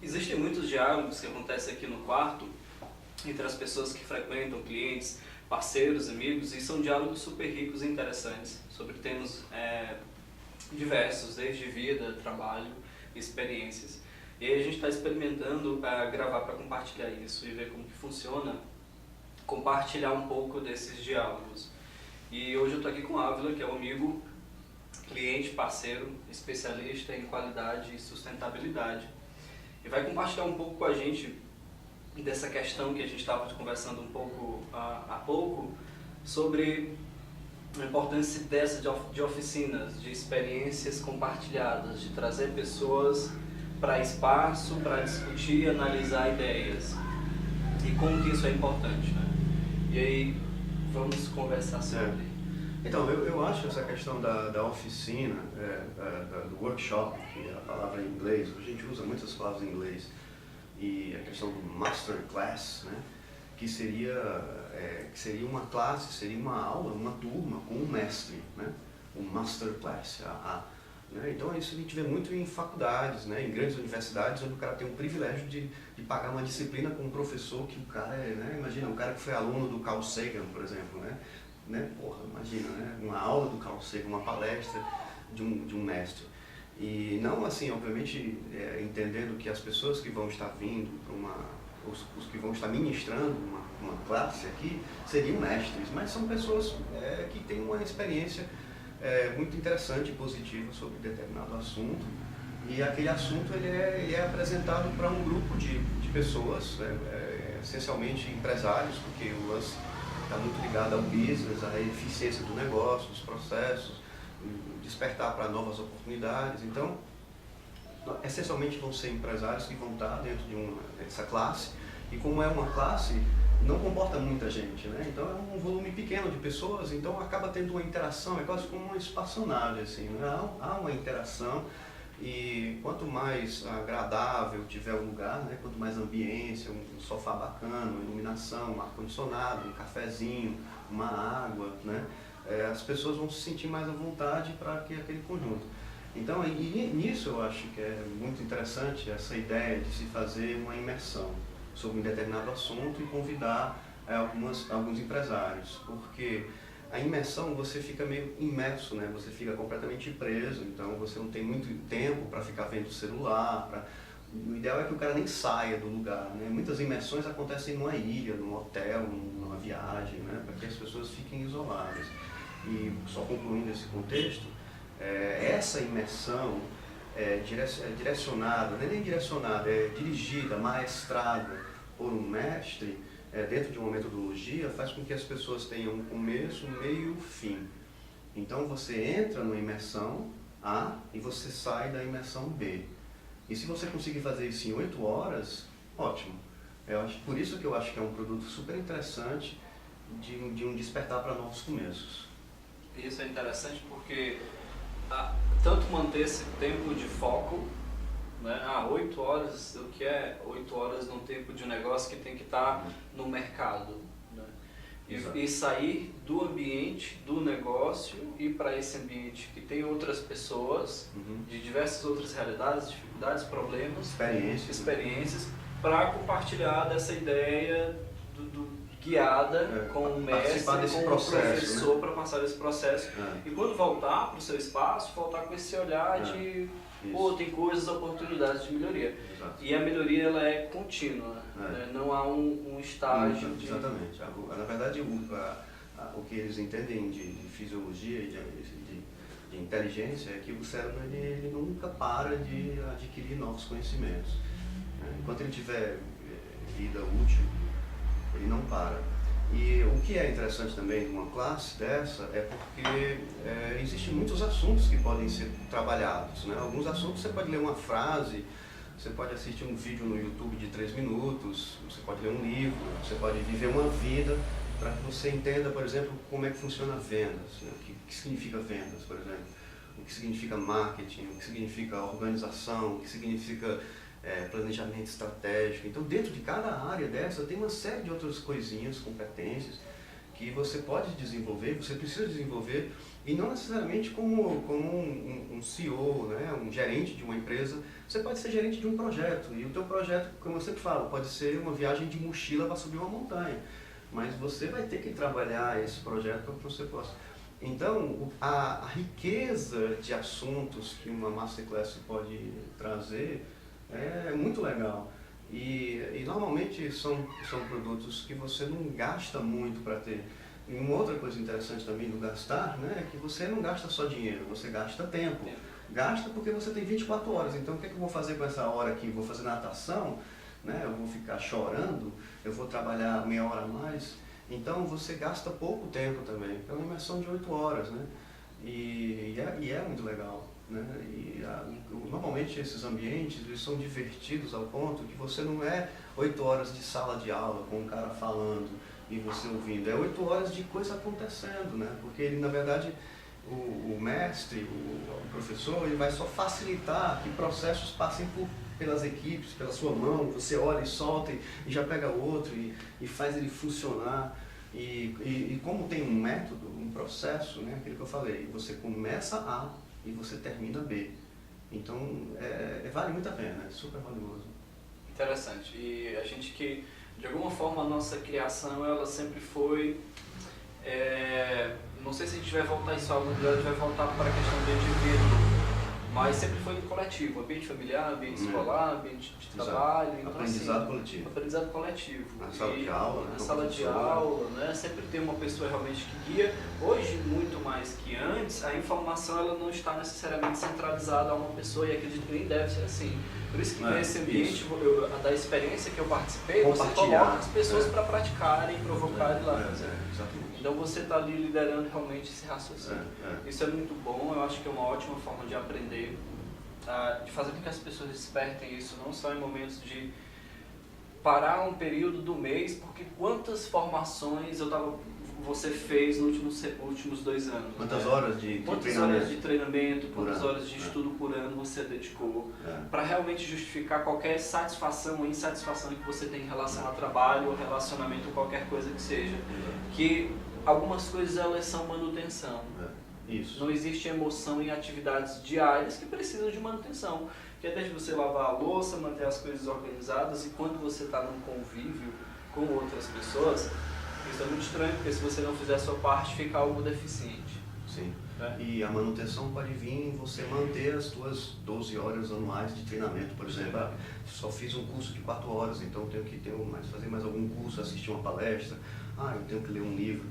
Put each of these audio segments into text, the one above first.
Existem muitos diálogos que acontecem aqui no quarto entre as pessoas que frequentam, clientes, parceiros, amigos, e são diálogos super ricos e interessantes sobre temas diversos, desde vida, trabalho, experiências. E aí a gente está experimentando gravar para compartilhar isso e ver como que funciona compartilhar um pouco desses diálogos. E hoje eu estou aqui com o Ávila, que é um amigo, cliente, parceiro, especialista em qualidade e sustentabilidade. E vai compartilhar um pouco com a gente dessa questão que a gente estava conversando um pouco há pouco, sobre a importância dessa de oficinas, de experiências compartilhadas, de trazer pessoas para espaço, para discutir, analisar ideias. E como que isso é importante, né? E aí, vamos conversar sobre. Então, eu acho essa questão da oficina, do workshop, que é a palavra em inglês, a gente usa muitas palavras em inglês, e a questão do masterclass, né, que seria uma classe, seria uma aula, uma turma com um mestre, né, um masterclass. Né? Então isso a gente vê muito em faculdades, né, em grandes universidades, onde o cara tem o privilégio de pagar uma disciplina com um professor que o cara imagina, um cara que foi aluno do Carl Sagan, por exemplo, porra, imagina, né, uma aula do Carl Sagan, uma palestra de um mestre. E não assim, obviamente, entendendo que as pessoas que vão estar vindo para os que vão estar ministrando uma classe aqui, seriam mestres, mas são pessoas que têm uma experiência muito interessante e positiva sobre determinado assunto, e aquele assunto ele é apresentado para um grupo de pessoas, essencialmente empresários, porque o lance está muito ligado ao business, à eficiência do negócio, dos processos, despertar para novas oportunidades. Então, essencialmente vão ser empresários que vão estar dentro dessa classe, e como é uma classe, não comporta muita gente, né? Então é um volume pequeno de pessoas, então acaba tendo uma interação, é quase como uma espaçonave, assim, né? Há uma interação, e quanto mais agradável tiver o lugar, né? Quanto mais ambiência, um sofá bacana, uma iluminação, um ar-condicionado, um cafezinho, uma água, né? As pessoas vão se sentir mais à vontade para aquele conjunto. Então, nisso eu acho que é muito interessante essa ideia de se fazer uma imersão sobre um determinado assunto e convidar alguns empresários, porque a imersão você fica meio imerso, né? Você fica completamente preso, então você não tem muito tempo para ficar vendo o celular. O ideal é que o cara nem saia do lugar, né? Muitas imersões acontecem numa ilha, num hotel, numa viagem, né? Para que as pessoas fiquem isoladas. E só concluindo esse contexto, essa imersão direcionada, não é nem direcionada, é dirigida, maestrada por um mestre, dentro de uma metodologia, faz com que as pessoas tenham um começo, um meio e um fim. Então você entra numa imersão A e você sai da imersão B. E se você conseguir fazer isso em 8 horas, ótimo. Por isso que eu acho que é um produto super interessante de um despertar para novos começos. Isso é interessante porque tanto manter esse tempo de foco, né? 8 horas, o que é 8 horas num tempo de um negócio que tem que estar no mercado, né? E sair do ambiente do negócio e para esse ambiente que tem outras pessoas, de diversas outras realidades, dificuldades, problemas, experiências, para compartilhar dessa ideia guiada com o mestre, com o professor, né? Para passar esse processo. E quando voltar para o seu espaço, voltar com esse olhar de tem coisas, oportunidades de melhoria. Exato. E a melhoria ela é contínua, né? Não há um estágio. Exatamente. Na verdade, o que eles entendem de fisiologia e de inteligência é que o cérebro ele nunca para de adquirir novos conhecimentos. Enquanto ele tiver vida útil, ele não para. E o que é interessante também numa classe dessa é porque existem muitos assuntos que podem ser trabalhados, né? Alguns assuntos você pode ler uma frase, você pode assistir um vídeo no YouTube de 3 minutos, você pode ler um livro, você pode viver uma vida para que você entenda, por exemplo, como é que funciona vendas, né? O que significa vendas, por exemplo, o que significa marketing, o que significa organização, o que significa planejamento estratégico. Então, dentro de cada área dessa, tem uma série de outras coisinhas, competências, que você pode desenvolver, você precisa desenvolver, e não necessariamente como um CEO, né, um gerente de uma empresa. Você pode ser gerente de um projeto, e o teu projeto, como eu sempre falo, pode ser uma viagem de mochila para subir uma montanha, mas você vai ter que trabalhar esse projeto para que você possa. Então, a riqueza de assuntos que uma Masterclass pode trazer é muito legal. E normalmente são produtos que você não gasta muito para ter. E uma outra coisa interessante também do gastar, né, é que você não gasta só dinheiro, você gasta tempo. Gasta porque você tem 24 horas, então o que é que eu vou fazer com essa hora aqui? Vou fazer natação, né, eu vou ficar chorando, eu vou trabalhar meia hora a mais. Então você gasta pouco tempo também, é uma imersão de 8 horas, né? E é muito legal, né? Normalmente esses ambientes eles são divertidos ao ponto que você não é 8 horas de sala de aula com um cara falando e você ouvindo, é 8 horas de coisa acontecendo, né? Porque ele, na verdade, o mestre, o professor, ele vai só facilitar que processos passem pelas equipes, pela sua mão, você olha e solta e já pega outro e faz ele funcionar. E como tem um método, um processo, né, aquilo que eu falei, você começa A e você termina B. Então, vale muito a pena, é super valioso. Interessante. E a gente que, de alguma forma, a nossa criação, ela sempre foi... não sei se a gente vai voltar isso algum dia, a gente vai voltar para a questão do indivíduo, mas sempre foi coletivo, ambiente familiar, ambiente escolar, ambiente de trabalho. Então, aprendizado assim, coletivo. Aprendizado coletivo. Na sala de aula, né? Na sala de aula, né? Sempre tem uma pessoa realmente que guia. Hoje, muito mais que antes, a informação ela não está necessariamente centralizada a uma pessoa e acredito que nem deve ser assim. Por isso que nesse ambiente, da experiência que eu participei, você coloca as pessoas para praticarem, provocarem lá. Exatamente. Então você está ali liderando realmente esse raciocínio. Isso é muito bom, eu acho que é uma ótima forma de aprender, de fazer com que as pessoas despertem isso, não só em momentos de parar um período do mês, porque quantas formações você fez nos últimos 2 anos? Quantas horas de quantas treinamento? Horas de treinamento, quantas horas de estudo por ano você dedicou para realmente justificar qualquer satisfação ou insatisfação que você tem em relação ao trabalho, ou relacionamento, ou qualquer coisa que seja. Que algumas coisas elas são manutenção. Isso. Não existe emoção em atividades diárias que precisam de manutenção. Que é desde você lavar a louça, manter as coisas organizadas, e quando você está num convívio com outras pessoas, isso é muito estranho, porque se você não fizer a sua parte, fica algo deficiente. Sim. E a manutenção pode vir em você manter as suas 12 horas anuais de treinamento. Por exemplo, só fiz um curso de 4 horas, então tenho que fazer mais algum curso, assistir uma palestra, eu tenho que ler um livro.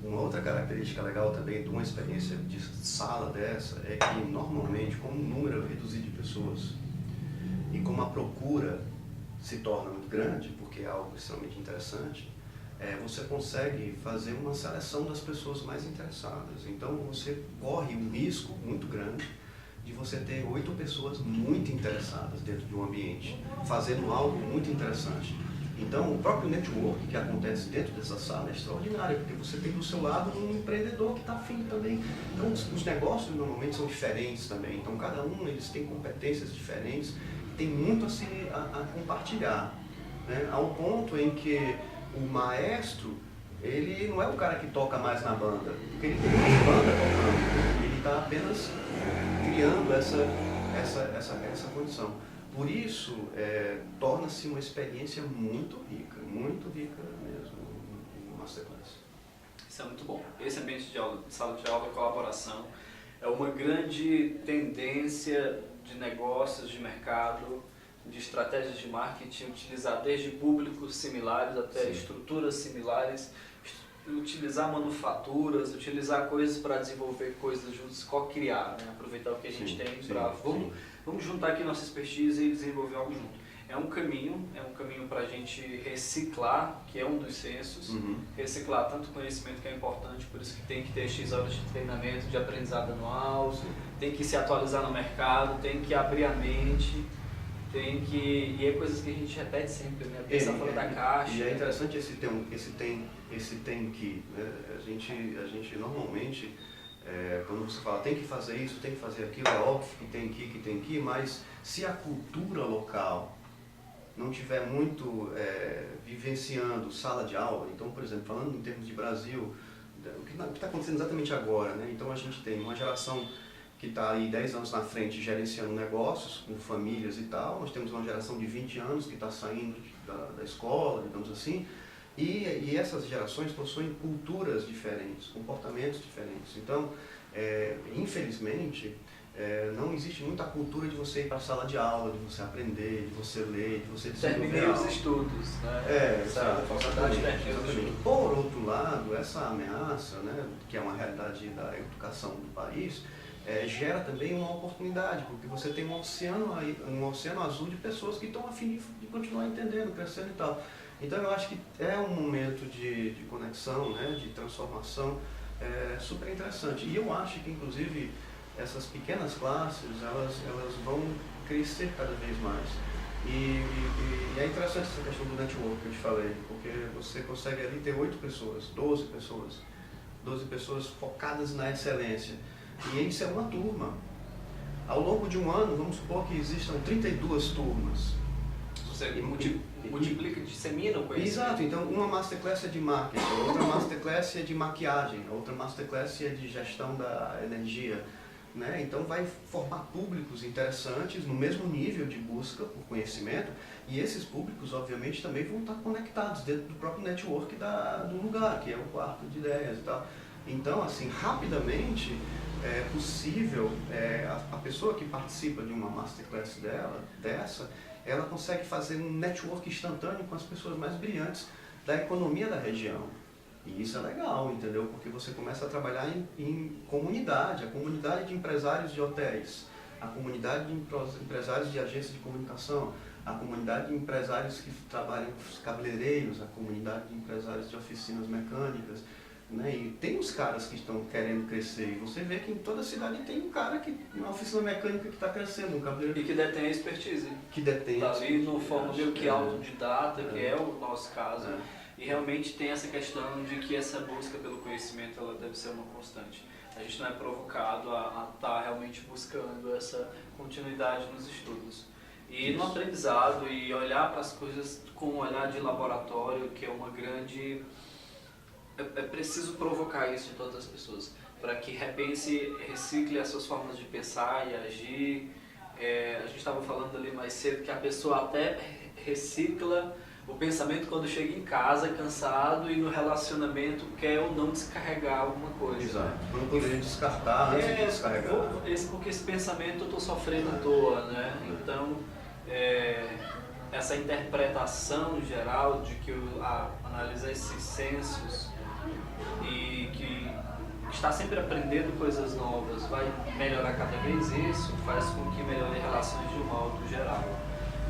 Uma outra característica legal também de uma experiência de sala dessa é que normalmente, como o número é reduzido de pessoas e como a procura se torna muito grande, porque é algo extremamente interessante, você consegue fazer uma seleção das pessoas mais interessadas. Então você corre um risco muito grande de você ter 8 pessoas muito interessadas dentro de um ambiente, fazendo algo muito interessante. Então, o próprio network que acontece dentro dessa sala é extraordinário, porque você tem do seu lado um empreendedor que está afim também. Então, os negócios normalmente são diferentes também. Então, cada um eles têm competências diferentes, tem muito a compartilhar, né? Ao ponto em que o maestro, ele não é o cara que toca mais na banda, porque ele tem uma banda tocando, ele está apenas criando essa condição. Por isso, torna-se uma experiência muito rica mesmo no Masterclass. Isso é muito bom. Esse ambiente de aula, de sala de aula, colaboração, é uma grande tendência de negócios, de mercado, de estratégias de marketing, utilizar desde públicos similares até estruturas similares, utilizar manufaturas, utilizar coisas para desenvolver coisas juntos, co-criar, né? Aproveitar o que a gente tem para... Vamos juntar aqui nossa expertise e desenvolver algo junto. É um caminho para a gente reciclar, que é um dos sensos, reciclar tanto conhecimento que é importante, por isso que tem que ter X horas de treinamento, de aprendizado anual, tem que se atualizar no mercado, tem que abrir a mente, e é coisas que a gente repete sempre, né? Pensar fora da caixa. E é interessante esse tem que, né? A gente normalmente, quando você fala tem que fazer isso, tem que fazer aquilo, é óbvio que tem que, mas se a cultura local não tiver muito vivenciando sala de aula, então, por exemplo, falando em termos de Brasil, o que está acontecendo exatamente agora, né? Então a gente tem uma geração que está aí 10 anos na frente gerenciando negócios, com famílias e tal, nós temos uma geração de 20 anos que está saindo da escola, digamos assim, e essas gerações possuem culturas diferentes, comportamentos diferentes. Então, infelizmente, não existe muita cultura de você ir para a sala de aula, de você aprender, de você ler, de você desenvolver terminei os estudos, né? Exato, faculdade terminei os estudos. Por outro lado, essa ameaça, né, que é uma realidade da educação do país, gera também uma oportunidade, porque você tem um oceano azul de pessoas que estão a fim de continuar entendendo, crescendo e tal. Então eu acho que é um momento de conexão, né, de transformação super interessante. E eu acho que, inclusive, essas pequenas classes, elas vão crescer cada vez mais. E é interessante essa questão do network que eu te falei, porque você consegue ali ter 8 pessoas, 12 pessoas focadas na excelência. E isso é uma turma. Ao longo de um ano, vamos supor que existam 32 turmas. Você multiplica, dissemina o conhecimento. Exato, então uma masterclass é de marketing, outra masterclass é de maquiagem, outra masterclass é de gestão da energia. Né? Então vai formar públicos interessantes no mesmo nível de busca por conhecimento, e esses públicos obviamente também vão estar conectados dentro do próprio network do lugar, que é o quarto de ideias e tal. Então, assim, rapidamente é possível, a pessoa que participa de uma masterclass ela consegue fazer um network instantâneo com as pessoas mais brilhantes da economia da região. E isso é legal, entendeu? Porque você começa a trabalhar em comunidade, a comunidade de empresários de hotéis, a comunidade de empresários de agências de comunicação, a comunidade de empresários que trabalham com os cabeleireiros, a comunidade de empresários de oficinas mecânicas, né? E tem os caras que estão querendo crescer, e você vê que em toda cidade tem um cara uma oficina mecânica que está crescendo, um cabeleireiro. E que detém a expertise. Que detém. Está ali no forma meio que autodidata, que é o nosso caso. E realmente tem essa questão de que essa busca pelo conhecimento ela deve ser uma constante. A gente não é provocado a estar realmente buscando essa continuidade nos estudos. E no aprendizado e olhar para as coisas com um olhar de laboratório, que é uma grande... É preciso provocar isso em todas as pessoas, para que repense, recicle as suas formas de pensar e agir. A gente estava falando ali mais cedo que a pessoa até recicla o pensamento quando chega em casa cansado e no relacionamento quer ou não descarregar alguma coisa. Exato. Não poderia descartar antes de descarregar. Porque esse pensamento eu estou sofrendo à toa, né? Então, essa interpretação geral de que analisar esses sensos e que está sempre aprendendo coisas novas vai melhorar cada vez isso, faz com que melhore relações de um modo geral.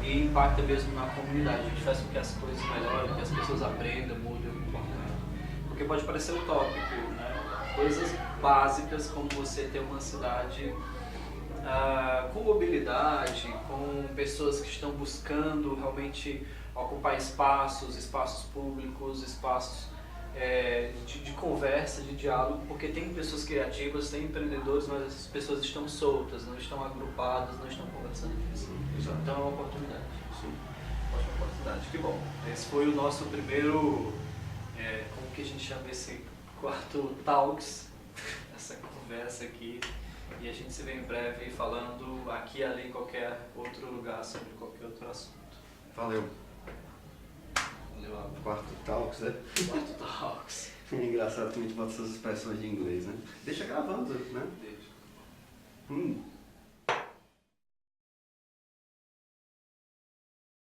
E impacta mesmo na comunidade, a gente faz com que as coisas melhorem, que as pessoas aprendam, mudem o comportamento. Porque pode parecer utópico, né? Coisas básicas como você ter uma cidade com mobilidade, com pessoas que estão buscando realmente ocupar espaços públicos, espaços de conversa, de diálogo, porque tem pessoas criativas, tem empreendedores, mas essas pessoas estão soltas, não estão agrupadas, não estão conversando disso. Então é uma oportunidade. Sim. Ótima oportunidade. Que bom. Esse foi o nosso primeiro, como que a gente chama esse quarto Talks, essa conversa aqui. E a gente se vê em breve falando aqui, ali, em qualquer outro lugar, sobre qualquer outro assunto. Valeu. Valeu, Álvaro. Quarto Talks, né? Quarto Talks. É engraçado que a gente bota essas expressões de inglês, né? Deixa gravando, né? Beijo.